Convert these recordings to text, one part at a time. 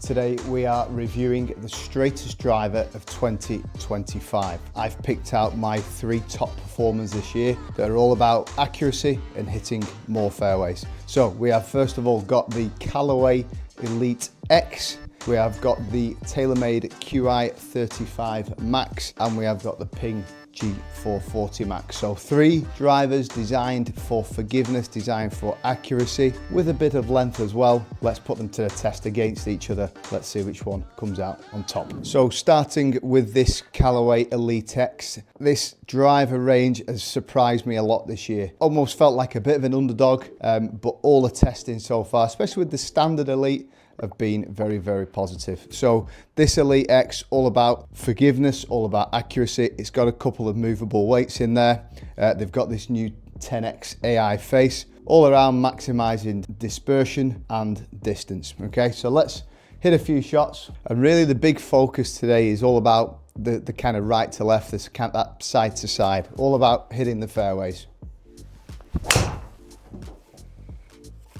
Today we are reviewing the straightest driver of 2025. I've picked out my 3 top performers this year that are all about accuracy and hitting more fairways. So we have first of all got the Callaway Elite X, we have got the TaylorMade Qi35 Max, and we have got the Ping G440 Max. So 3 drivers designed for forgiveness, designed for accuracy, with a bit of length as well. Let's put them to the test against each other. Let's see which one comes out on top. So starting with this Callaway Elite X, this driver range has surprised me a lot this year. Almost felt like a bit of an underdog, but all the testing so far, especially with the standard Elite, have been very, very positive. So this Elite X, all about forgiveness, all about accuracy. It's got a couple of movable weights in there. They've got this new 10x AI face, all around maximizing dispersion and distance. Okay, so let's hit a few shots. And really the big focus today is all about the kind of right to left, that side to side, all about hitting the fairways.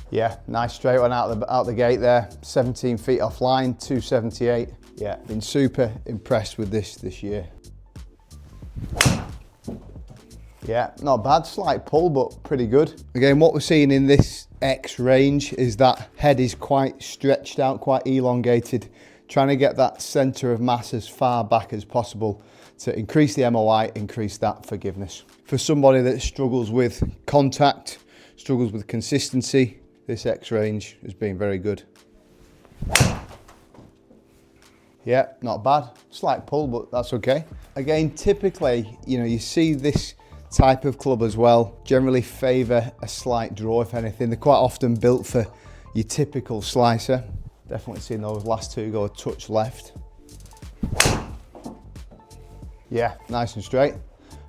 Yeah, nice straight one out the gate there. 17 feet offline, 278. Yeah, been super impressed with this year. Yeah, not bad, slight pull, but pretty good. Again, what we're seeing in this X range is that head is quite stretched out, quite elongated, trying to get that center of mass as far back as possible to increase the MOI, increase that forgiveness. For somebody that struggles with contact, struggles with consistency, this X range has been very good. Yeah, not bad. Slight pull, but that's okay. Again, typically, you see this type of club as well, generally favour a slight draw, if anything. They're quite often built for your typical slicer. Definitely seen those last 2 go a touch left. Yeah, nice and straight.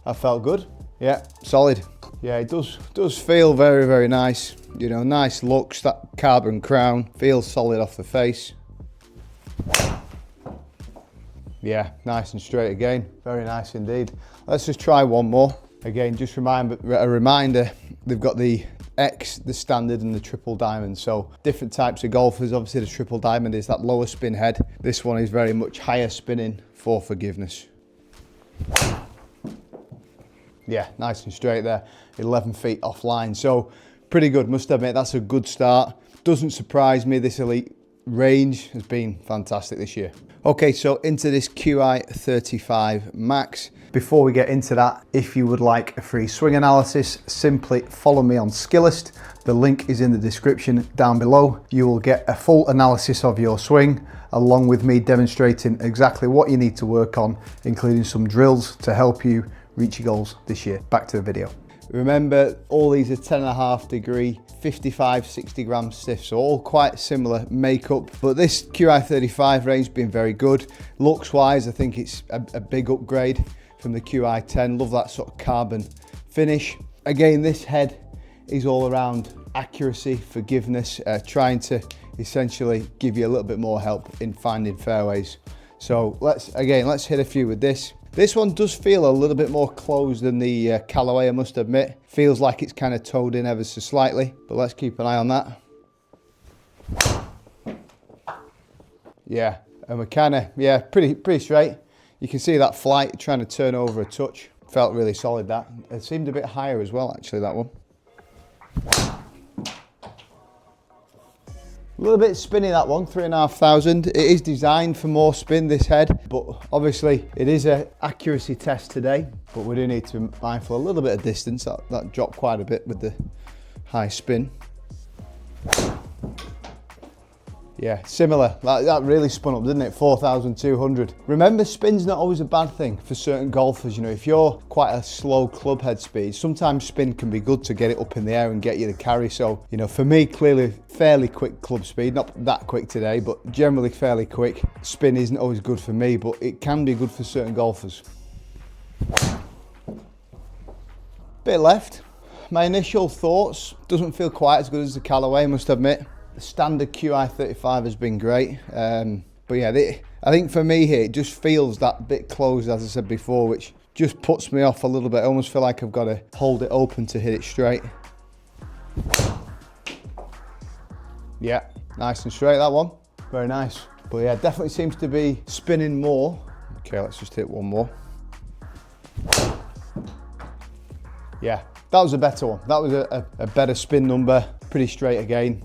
That felt good. Yeah, solid. Yeah, it does feel very, very nice. Nice looks, that carbon crown, feels solid off the face. Yeah, nice and straight again. Very nice indeed. Let's just try one more. Again, just a reminder, they've got the X, the standard and the triple diamond. So different types of golfers. Obviously the triple diamond is that lower spin head. This one is very much higher spinning for forgiveness. Yeah, nice and straight there, 11 feet offline. So pretty good, must admit, that's a good start. Doesn't surprise me, this Elite range has been fantastic this year. Okay, so into this Qi35 Max. Before we get into that, if you would like a free swing analysis, simply follow me on Skillest. The link is in the description down below. You will get a full analysis of your swing, along with me demonstrating exactly what you need to work on, including some drills to help you reach your goals this year. Back to the video. Remember, all these are 10.5 degree, 55, 60 gram stiff, so all quite similar makeup, but this Qi35 range has been very good. Looks wise, I think it's a big upgrade from the Qi10. Love that sort of carbon finish. Again, this head is all around accuracy, forgiveness, trying to essentially give you a little bit more help in finding fairways. So let's hit a few with this. This one does feel a little bit more closed than the Callaway, I must admit. Feels like it's kind of towed in ever so slightly, but let's keep an eye on that. Yeah, and we're kind of, yeah, pretty straight. You can see that flight trying to turn over a touch. Felt really solid, that. It seemed a bit higher as well, actually, that one. A little bit spinny, that one, 3,500. It is designed for more spin, this head, but obviously it is an accuracy test today, but we do need to be mindful a little bit of distance. That dropped quite a bit with the high spin. Yeah, similar. That really spun up, didn't it? 4,200. Remember, spin's not always a bad thing for certain golfers. If you're quite a slow club head speed, sometimes spin can be good to get it up in the air and get you the carry. So, for me, clearly fairly quick club speed, not that quick today, but generally fairly quick. Spin isn't always good for me, but it can be good for certain golfers. Bit left. My initial thoughts, doesn't feel quite as good as the Callaway, I must admit. The standard Qi35 has been great, but yeah, I think for me here, it just feels that bit closed, as I said before, which just puts me off a little bit. I almost feel like I've got to hold it open to hit it straight. Yeah, nice and straight, that one. very nice. But yeah, definitely seems to be spinning more. Okay, let's just hit one more. Yeah, that was a better one. That was a better spin number, pretty straight again.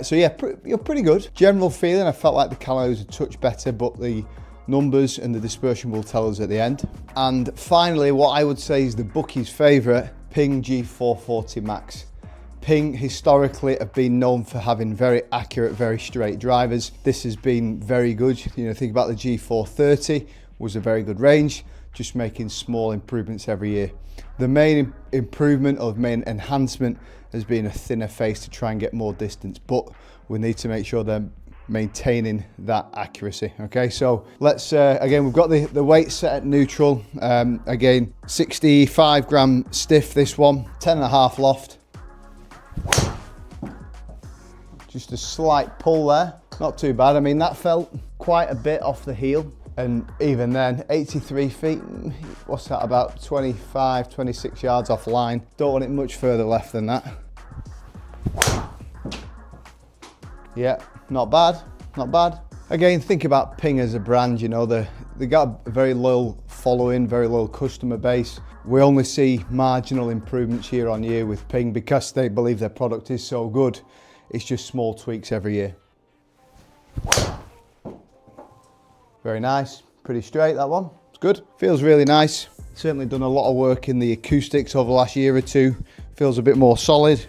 So yeah, you're pretty good. General feeling, I felt like the Callaway was a touch better, but the numbers and the dispersion will tell us at the end. And finally, what I would say is the bookie's favourite, Ping G440 Max. Ping historically have been known for having very accurate, very straight drivers. This has been very good. You know, think about the G430 was a very good range, just making small improvements every year. The main improvement or main enhancement has been a thinner face to try and get more distance, but we need to make sure they're maintaining that accuracy. Okay, so let's again, we've got the weight set at neutral. Again, 65 gram stiff, this one, 10.5 loft. Just a slight pull there, not too bad. I mean, that felt quite a bit off the heel, and even then, 83 feet, what's that, about 25, 26 yards off line. Don't want it much further left than that. Yeah, not bad, not bad. Again, think about Ping as a brand, you know, they got a very loyal following, very loyal customer base. We only see marginal improvements year on year with Ping because they believe their product is so good. It's just small tweaks every year. Very nice, pretty straight that one. It's good, feels really nice. Certainly done a lot of work in the acoustics over the last year or two. Feels a bit more solid.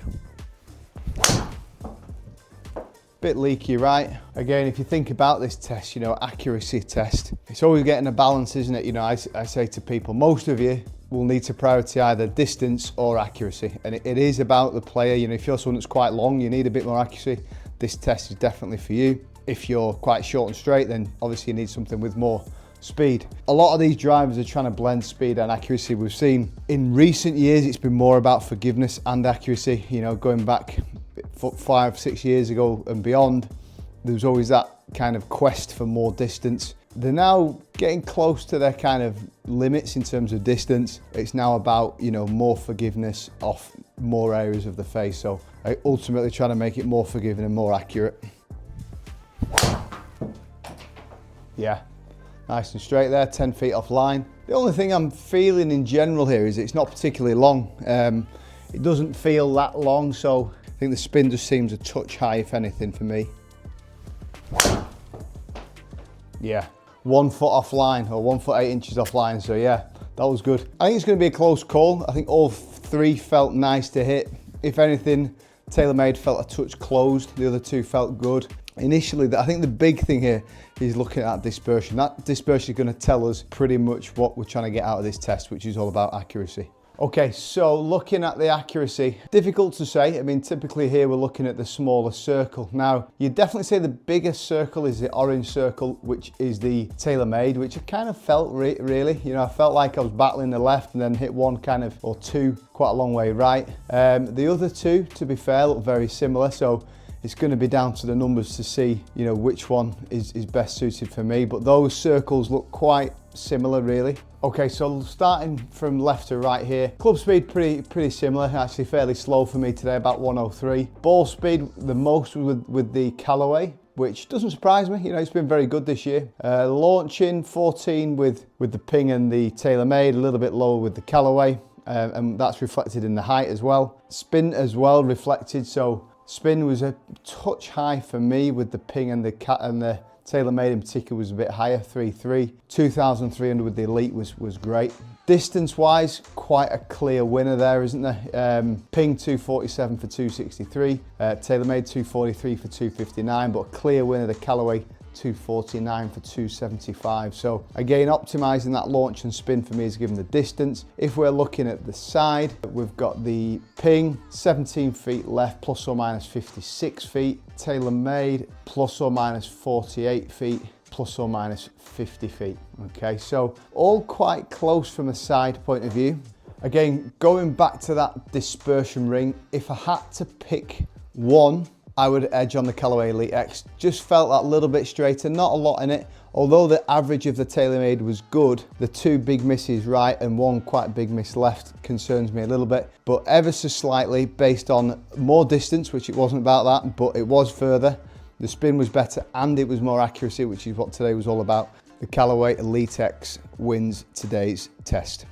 Bit leaky, right? Again, if you think about this test, you know, accuracy test, it's always getting a balance, isn't it? You know, I say to people, most of you will need to prioritize either distance or accuracy. And it is about the player. You know, if you're someone that's quite long, you need a bit more accuracy. This test is definitely for you. If you're quite short and straight, then obviously you need something with more speed. A lot of these drivers are trying to blend speed and accuracy. We've seen in recent years, it's been more about forgiveness and accuracy. You know, going back 5, 6 years ago and beyond, there was always that kind of quest for more distance. They're now getting close to their kind of limits in terms of distance. It's now about, you know, more forgiveness off more areas of the face. So ultimately trying to make it more forgiving and more accurate. Yeah, nice and straight there, 10 feet off line. The only thing I'm feeling in general here is it's not particularly long. It doesn't feel that long, so I think the spin just seems a touch high, if anything, for me. Yeah, 1 foot off line, or 1 foot 8 inches off line, so yeah, that was good. I think it's going to be a close call. I think all three felt nice to hit. If anything, TaylorMade felt a touch closed. The other two felt good. Initially, I think the big thing here is looking at that dispersion. That dispersion is going to tell us pretty much what we're trying to get out of this test, which is all about accuracy. Okay, so looking at the accuracy, difficult to say. I mean, typically here we're looking at the smaller circle. Now, you'd definitely say the biggest circle is the orange circle, which is the TaylorMade, which I kind of felt really. You know, I felt like I was battling the left and then hit one kind of, or two, quite a long way right. The other two, to be fair, look very similar. So it's going to be down to the numbers to see, you know, which one is best suited for me. But those circles look quite similar, really. Okay, so starting from left to right here, club speed pretty similar, actually fairly slow for me today, about 103. Ball speed the most with the Callaway, which doesn't surprise me. You know, it's been very good this year. Launching 14 with the Ping and the TaylorMade, a little bit lower with the Callaway, and that's reflected in the height as well. Spin as well reflected, so spin was a touch high for me with the Ping and the TaylorMade in particular was a bit higher, 3.3. 2,300 with the Elite was great. Distance-wise, quite a clear winner there, isn't there? Ping 247 for 263, TaylorMade 243 for 259, but a clear winner, the Callaway 249 for 275. So again, optimizing that launch and spin for me is giving the distance. If we're looking at the side, we've got the Ping 17 feet left, plus or minus 56 feet. TaylorMade plus or minus 48 feet, plus or minus 50 feet. Okay, so all quite close from a side point of view. Again, going back to that dispersion ring, if I had to pick one, I would edge on the Callaway Elite X. Just felt that little bit straighter, not a lot in it. Although the average of the TaylorMade was good, the two big misses right and one quite big miss left concerns me a little bit. But ever so slightly, based on more distance, which it wasn't about that, but it was further, The spin was better and it was more accuracy, which is what today was all about. The Callaway Elite X wins today's test.